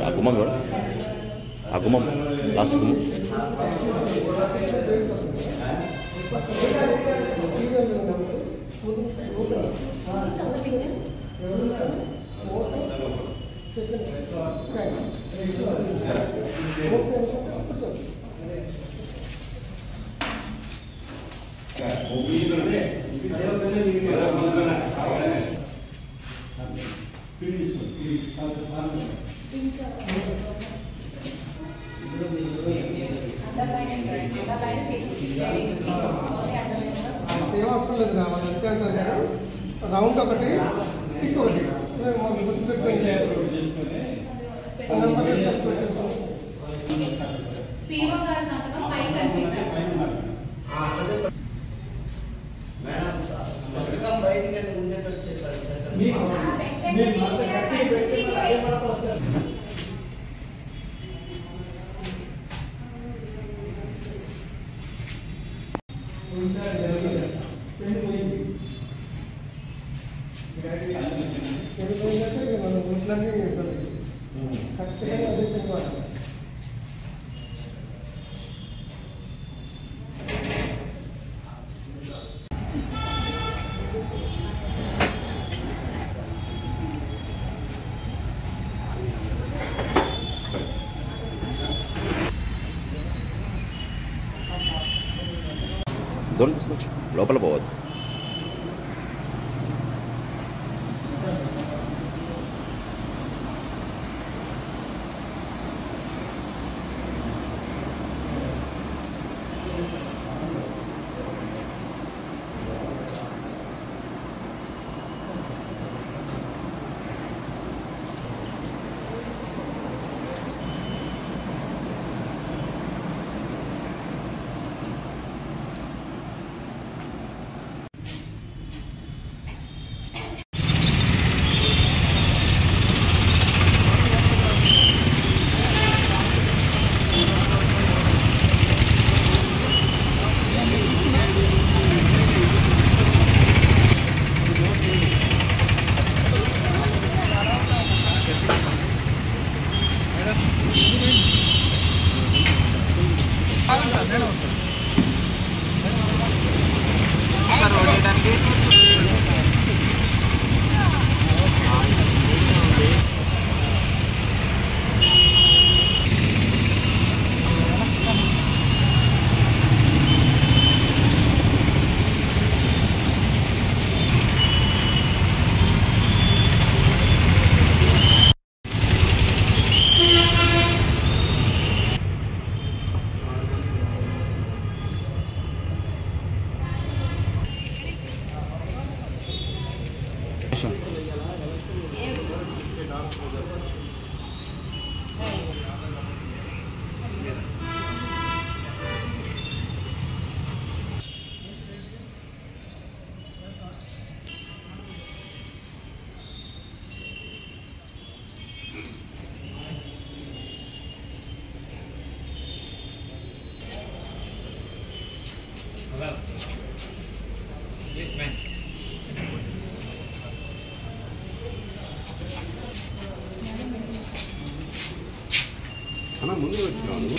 Agumam juga, agumam, last agumam. Round ఒకటి tick ఒకటి దూరం తీసుకోవచ్చు, లోపల పోవద్దు. ముందు వచ్చినాను.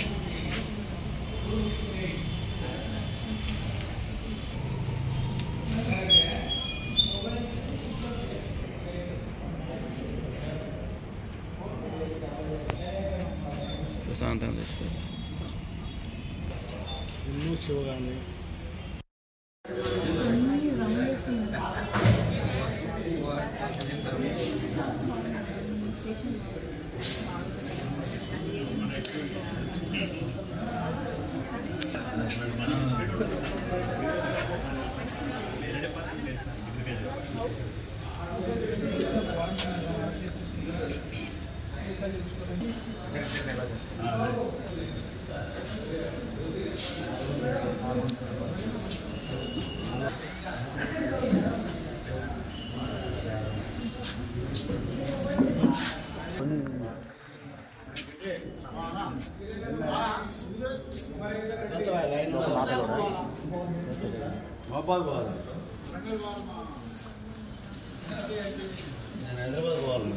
ప్రశాంతంగా శివగామి మహబాద్ పోవాలి, నేను హైదరాబాద్ పోవాలి.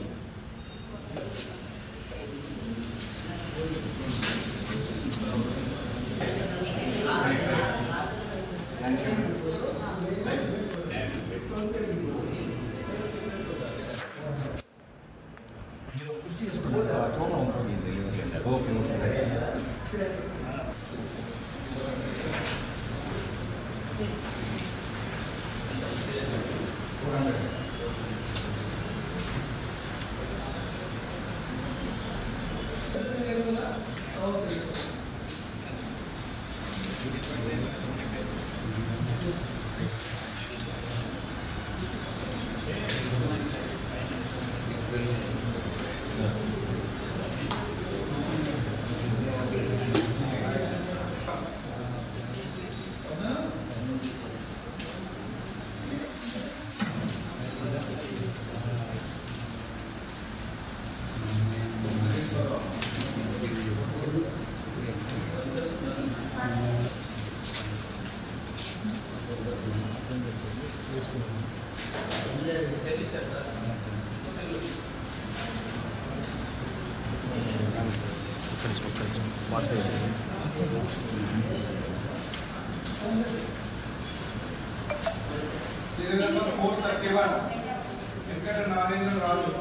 Serial number 431. Venkata Narendra Raju.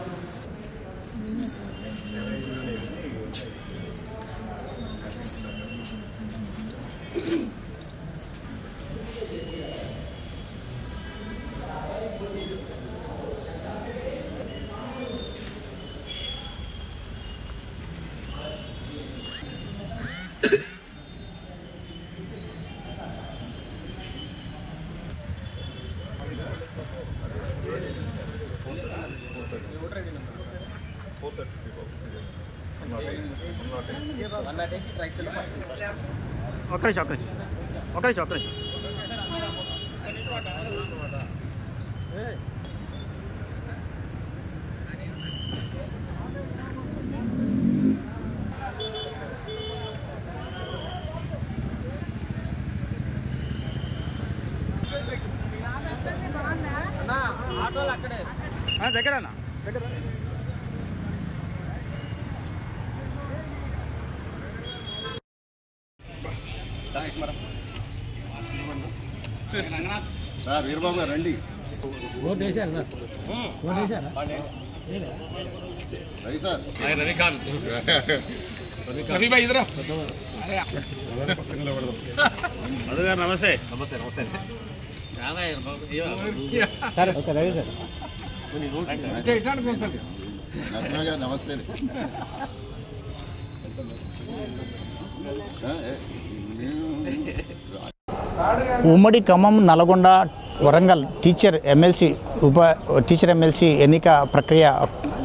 దగ్గరనా దగ్గర సార్ వీరబాబు గారు రండి. రవి సార్, రవికాంత్ నమస్తే నమస్తే నమస్తే నరసింహ గారు నమస్తే. ఉమ్మడి ఖమ్మం, నల్గొండ, వరంగల్ టీచర్ ఎమ్మెల్సీ ఎన్నిక ప్రక్రియ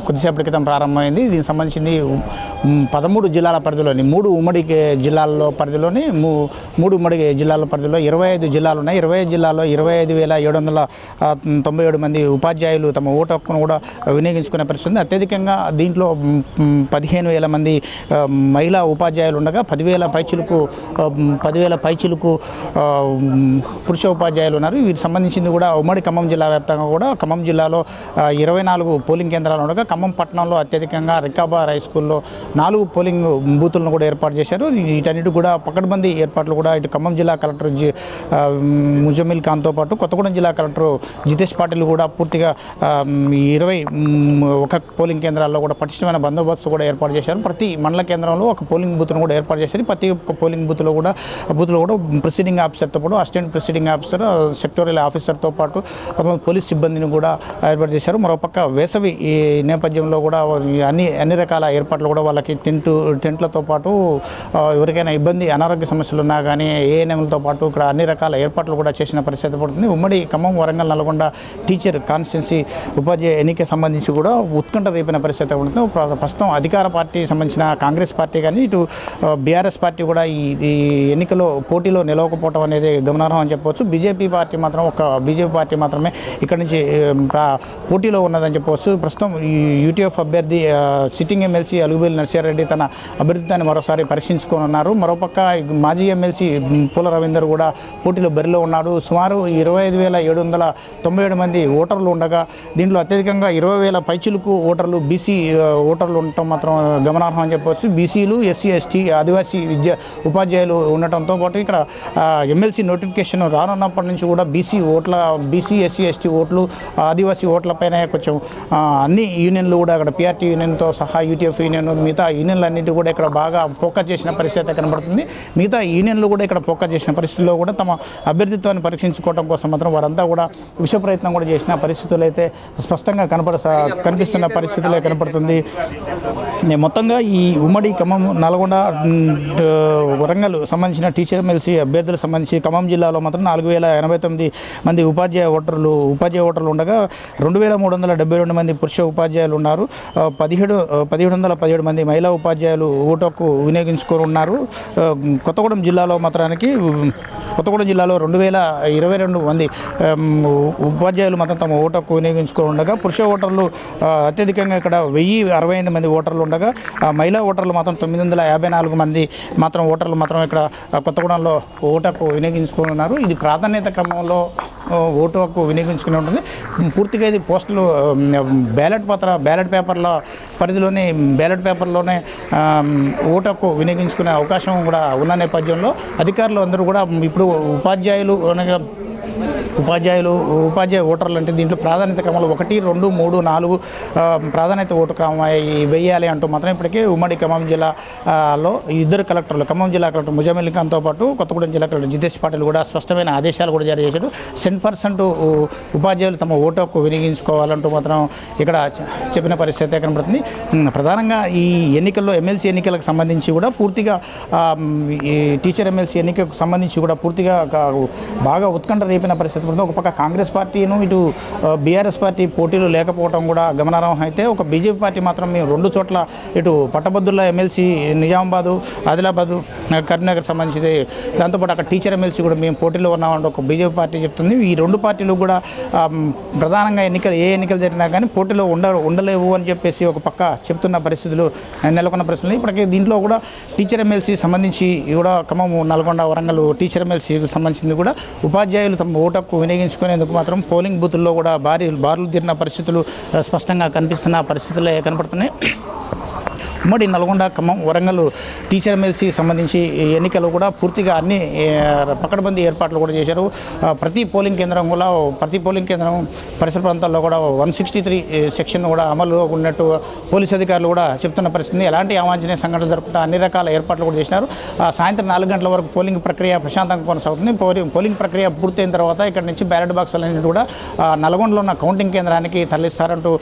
కొద్దిసేపటి క్రితం ప్రారంభమైంది. దీనికి సంబంధించింది 13 జిల్లాల పరిధిలోని 3 ఉమ్మడి జిల్లాల్లో పరిధిలోని 3 ఉమ్మడి జిల్లాల పరిధిలో 25 జిల్లాలు ఉన్నాయి. 25 జిల్లాల్లో 25,797 మంది ఉపాధ్యాయులు తమ ఓటు హక్కును కూడా వినియోగించుకునే పరిస్థితి. అత్యధికంగా దీంట్లో 15,000 మంది మహిళా ఉపాధ్యాయులు ఉండగా 10,000 పైచిలుకు పురుష ఉపాధ్యాయులు ఉన్నారు. వీటికి సంబంధించింది కూడా ఉమ్మడి ఖమ్మం జిల్లా వ్యాప్తంగా కూడా ఖమ్మం జిల్లాలో 24 పోలింగ్ కేంద్రాలు ఉండగా ఖమ్మం పట్టణంలో అత్యధికంగా రికాబా హై స్కూల్లో 4 పోలింగ్ బూతులను కూడా ఏర్పాటు చేశారు. వీటన్నిటి కూడా పకడ్బందీ ఏర్పాట్లు కూడా ఇటు ఖమ్మం జిల్లా కలెక్టర్ ముజమిల్ ఖాన్తో పాటు కొత్తగూడెం జిల్లా కలెక్టర్ జితేష్ పాటిల్ కూడా పూర్తిగా 21 పోలింగ్ కేంద్రాల్లో కూడా పటిష్టమైన బందోబస్తు కూడా ఏర్పాటు చేశారు. ప్రతి మండల కేంద్రంలో ఒక పోలింగ్ బూత్ను కూడా ఏర్పాటు చేశారు. ప్రతి ఒక్క పోలింగ్ బూత్లో కూడా ప్రిసైడింగ్ ఆఫీసర్తో పాటు అసిస్టెంట్ ప్రిసైడింగ్ ఆఫీసర్, సెక్టోరియల్ ఆఫీసర్తో పాటు పోలీస్ సిబ్బందిని కూడా ఏర్పాటు చేశారు. మరోపక్క వేసవి ఈ నేపథ్యంలో కూడా అన్ని రకాల ఏర్పాట్లు కూడా వాళ్ళకి టెంట్లతో పాటు ఎవరికైనా ఇబ్బంది అనారోగ్య సమస్యలు ఉన్నా కానీ ఏఎన్ఎంలతో పాటు ఇక్కడ అన్ని రకాల ఏర్పాట్లు కూడా చేసిన పరిస్థితి పడుతుంది. ఉమ్మడి ఖమ్మం, వరంగల్, నల్గొండ టీచర్ కాన్స్టిట్యున్సీ ఉపాధ్యాయ ఎన్నిక సంబంధించి కూడా ఉత్కంఠ రేపిన పరిస్థితి పడుతుంది. ప్రస్తుతం అధికార పార్టీ సంబంధించిన కాంగ్రెస్ పార్టీ కానీ ఇటు బీఆర్ఎస్ పార్టీ కూడా ఈ ఎన్నికలో పోటీలో నిలవకపోవడం అనేది గమనార్హం అని చెప్పవచ్చు. బీజేపీ పార్టీ మాత్రమే ఇక్కడ నుంచి పోటీలో ఉన్నదని చెప్పవచ్చు. ప్రస్తుతం ఈ యూటీఎఫ్ అభ్యర్థి సిట్టింగ్ ఎమ్మెల్సీ అలుగుబేలి నరసింహారెడ్డి తన అభ్యర్థిత్వాన్ని మరోసారి పరీక్షించుకోనున్నారు. మరోపక్క మాజీ ఎమ్మెల్సీ పూల రవీందర్ కూడా పోటీలో బరిలో ఉన్నాడు. సుమారు 25,797 మంది ఓటర్లు ఉండగా దీంట్లో అత్యధికంగా 20,000 పైచిలకు ఓటర్లు బీసీ ఓటర్లు ఉండటం మాత్రం గమనార్హం అని చెప్పవచ్చు. బీసీలు, ఎస్సీ, ఎస్టీ, ఆదివాసీ ఉపాధ్యాయులు ఉండటంతో పాటు ఇక్కడ ఎమ్మెల్సీ నోటిఫికేషన్ రానున్నప్పటి నుంచి కూడా బీసీ, ఎస్సీ, ఎస్టీ ఓట్లు, ఆదివాసీ ఓట్లపైన కొంచెం అన్ని యూనియన్లు కూడా అక్కడ పిఆర్టీ యూనియన్తో సహా యూటీఎఫ్ యూనియన్ మిగతా యూనియన్లన్నింటి కూడా ఇక్కడ బాగా ఫోకస్ చేసిన పరిస్థితి కనబడుతుంది. మిగతా యూనియన్లు కూడా ఇక్కడ ఫోకస్ చేసిన పరిస్థితుల్లో కూడా తమ అభ్యర్థిత్వాన్ని పరీక్షించుకోవడం కోసం మాత్రం వారంతా కూడా విష ప్రయత్నం కూడా చేసిన పరిస్థితులు అయితే స్పష్టంగా కనిపిస్తున్న పరిస్థితులే కనపడుతుంది. మొత్తంగా ఈ ఉమ్మడి ఖమ్మం, నల్గొండ, వరంగల్ సంబంధించిన టీచర్ ఎమ్మెల్సీ అభ్యర్థులకు సంబంధించి ఖమ్మం జిల్లాలో మాత్రం 4,089 మంది ఉపాధ్యాయ ఓటర్లు ఉండగా 2,372 మంది పురుష ఉపాధ్యాయులు ఉన్నారు. 1,717 మంది మహిళా ఉపాధ్యాయులు ఓటుకు వినియోగించుకొని ఉన్నారు. కొత్తగూడెం జిల్లాలో 2,022 మంది ఉపాధ్యాయులు మాత్రం తమ ఓటుకు వినియోగించుకొని ఉండగా పురుష ఓటర్లు అత్యధికంగా ఇక్కడ 1,068 మంది ఓటర్లు ఉండగా మహిళా ఓటర్లు మాత్రం 954 మంది ఓటర్లు మాత్రం ఇక్కడ కొత్తగూడెంలో ఓటుకు వినియోగించుకొని ఉన్నారు. ఇది ప్రాధాన్యత క్రమంలో ఓటు హక్కు వినియోగించుకుని ఉంటుంది. పూర్తిగా ఇది పోస్టులు బ్యాలెట్ పేపర్ల పరిధిలోనే ఓటు హక్కు వినియోగించుకునే అవకాశం కూడా ఉన్న నేపథ్యంలో అధికారులు అందరూ కూడా ఇప్పుడు ఉపాధ్యాయ ఓటర్లు అంటే దీంట్లో ప్రాధాన్యత క్రమంలో 1, 2, 3, 4 ప్రాధాన్యత ఓటు క్రమం వేయాలి అంటూ మాత్రం ఇప్పటికే ఉమ్మడి ఖమ్మం జిల్లాలో ఇద్దరు కలెక్టర్లు, ఖమ్మం జిల్లా కలెక్టర్ ముజమిల్ ఖాన్తో పాటు కొత్తగూడెం జిల్లా కలెక్టర్ జితేష్ పాటిల్ కూడా స్పష్టమైన ఆదేశాలు కూడా జారీ చేశాడు. 100% ఉపాధ్యాయులు తమ ఓటు హక్కు వినియోగించుకోవాలంటూ మాత్రం ఇక్కడ చెప్పిన పరిస్థితి కనబడుతుంది. ప్రధానంగా ఈ ఎన్నికల్లో ఎమ్మెల్సీ ఎన్నికలకు సంబంధించి కూడా పూర్తిగా ఈ టీచర్ ఎమ్మెల్సీ ఎన్నికకు సంబంధించి కూడా పూర్తిగా బాగా ఉత్కంఠ రేపిన పరిస్థితి. ఒక పక్క కాంగ్రెస్ పార్టీను ఇటు బీఆర్ఎస్ పార్టీ పోటీలు లేకపోవడం కూడా గమనార్హం అయితే ఒక బీజేపీ పార్టీ మాత్రం మేము 2 చోట్ల ఇటు పట్టభద్రుల ఎమ్మెల్సీ నిజామాబాదు, ఆదిలాబాదు, కరీంనగర్ సంబంధించి దాంతోపాటు అక్కడ టీచర్ ఎమ్మెల్సీ కూడా మేము పోటీలో ఉన్నామంటే ఒక బీజేపీ పార్టీ చెప్తుంది. ఈ 2 పార్టీలు కూడా ప్రధానంగా ఎన్నికలు జరిగినా కానీ పోటీలో ఉండలేవు అని చెప్పేసి ఒక పక్క చెప్తున్న పరిస్థితులు నెలకొన్న పరిస్థితులు. ఇప్పటికే దీంట్లో కూడా టీచర్ ఎమ్మెల్సీ సంబంధించి కూడా ఖమ్మం, నల్గొండ, వరంగల్ టీచర్ ఎమ్మెల్సీకి సంబంధించింది కూడా ఉపాధ్యాయులు తమ ఓటు హక్కు వినియోగించుకునేందుకు మాత్రం పోలింగ్ బూతుల్లో కూడా బారులు తీరిన పరిస్థితులు స్పష్టంగా కనిపిస్తున్న పరిస్థితులే కనపడుతున్నాయి. ఉమ్మడి నల్గొండ, ఖమ్మం, వరంగల్ టీచర్ ఎమ్మెల్సీ సంబంధించి ఎన్నికలు కూడా పూర్తిగా అన్ని పకడ్బందీ ఏర్పాట్లు కూడా చేశారు. ప్రతి పోలింగ్ కేంద్రం పరిసర ప్రాంతాల్లో కూడా 163 సెక్షన్ కూడా అమలు ఉన్నట్టు పోలీసు అధికారులు కూడా చెప్తున్న పరిస్థితి. ఎలాంటి అవాంఛనీయ సంఘటనలు జరుపుకుంటూ అన్ని రకాల ఏర్పాట్లు కూడా చేసినారు. సాయంత్రం 4 గంటల వరకు పోలింగ్ ప్రక్రియ ప్రశాంతంగా కొనసాగుతుంది. పోలింగ్ ప్రక్రియ పూర్తయిన తర్వాత ఇక్కడ నుంచి బ్యాలెట్ బాక్సులన్నింటి కూడా నల్గొండలో ఉన్న కౌంటింగ్ కేంద్రానికి తరలిస్తారంటూ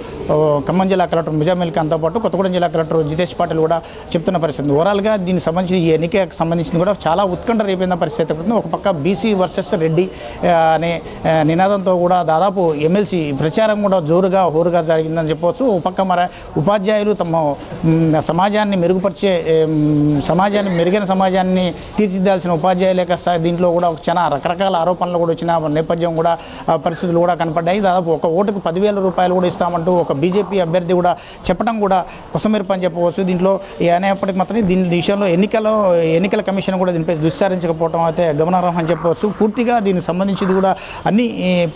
ఖమ్మం జిల్లా కలెక్టర్ ముజమిల్ ఖాన్తో పాటు కొత్తగూడెం జిల్లా కలెక్టర్ జితేష్ పాటిల్ కూడా చెప్తున్న పరిస్థితి. ఓవరాల్గా దీనికి సంబంధించి ఈ ఎన్నికకు సంబంధించి కూడా చాలా ఉత్కంఠ రేపిన పరిస్థితి ఉంటుంది. ఒక పక్క బీసీ వర్సెస్ రెడ్డి అనే నినాదంతో కూడా దాదాపు ఎమ్మెల్సీ ప్రచారం కూడా హోరుగా జరిగిందని చెప్పవచ్చు. ఒక పక్క ఉపాధ్యాయులు తమ సమాజాన్ని మెరుగైన సమాజాన్ని తీర్చిదిద్దాల్సిన ఉపాధ్యాయులే కాస్త దీంట్లో కూడా చాలా రకరకాల ఆరోపణలు కూడా వచ్చిన నేపథ్యం కూడా పరిస్థితులు కూడా కనపడ్డాయి. దాదాపు ఒక ఓటుకు 10,000 రూపాయలు కూడా ఇస్తామంటూ ఒక బీజేపీ అభ్యర్థి కూడా చెప్పడం కూడా కొసమెరుపు అని చెప్పవచ్చు. చెప్పుకోవచ్చు. దీంట్లో అనేప్పటికీ మాత్రం దీని విషయంలో ఎన్నికల కమిషన్ కూడా దీనిపై విచారించకపోవడం అయితే గమనార్హం అని చెప్పవచ్చు. పూర్తిగా దీనికి సంబంధించి కూడా అన్ని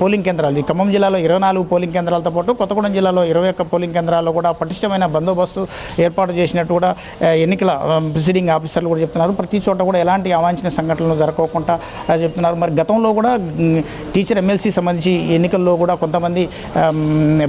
పోలింగ్ కేంద్రాలు, ఖమ్మం జిల్లాలో 24 పోలింగ్ కేంద్రాలతో పాటు కొత్తగూడెం జిల్లాలో 21 పోలింగ్ కేంద్రాల్లో కూడా పటిష్టమైన బందోబస్తు ఏర్పాటు చేసినట్టు కూడా ఎన్నికల ప్రిసైడింగ్ ఆఫీసర్లు కూడా చెప్తున్నారు. ప్రతి చోట కూడా ఎలాంటి అవాంఛనీయ సంఘటనలు జరగకుండా చెప్తున్నారు. మరి గతంలో కూడా టీచర్ ఎమ్మెల్సీ సంబంధించి ఎన్నికల్లో కూడా కొంతమంది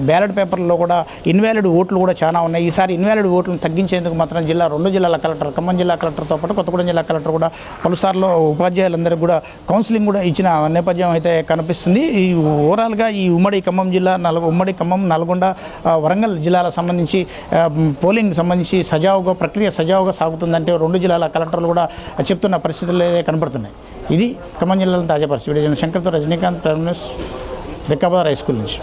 బ్యాలెట్ పేపర్లో కూడా ఇన్వాలిడ్ ఓట్లు కూడా చాలా ఉన్నాయి. ఈసారి ఇన్వాలిడ్ ఓట్లను తగ్గించేందుకు మాత్రం రెండు జిల్లాల కలెక్టర్, ఖమ్మం జిల్లా కలెక్టర్తో పాటు కొత్తగూడెం జిల్లా కలెక్టర్ కూడా పలుసార్లు ఉపాధ్యాయులందరికీ కూడా కౌన్సిలింగ్ కూడా ఇచ్చిన నేపథ్యం అయితే కనిపిస్తుంది. ఈ ఓవరాల్గా ఈ ఉమ్మడి ఖమ్మం జిల్లా, ఉమ్మడి ఖమ్మం, నల్గొండ, వరంగల్ జిల్లాల సంబంధించి పోలింగ్ సంబంధించి ప్రక్రియ సజావుగా సాగుతుందంటే రెండు జిల్లాల కలెక్టర్లు కూడా చెప్తున్న పరిస్థితులు కనబడుతున్నాయి. ఇది ఖమ్మం జిల్లాలో తాజా పరిస్థితి. శంకర్తో రజనీకాంత్, వికాబాద్ హై స్కూల్ నుంచి.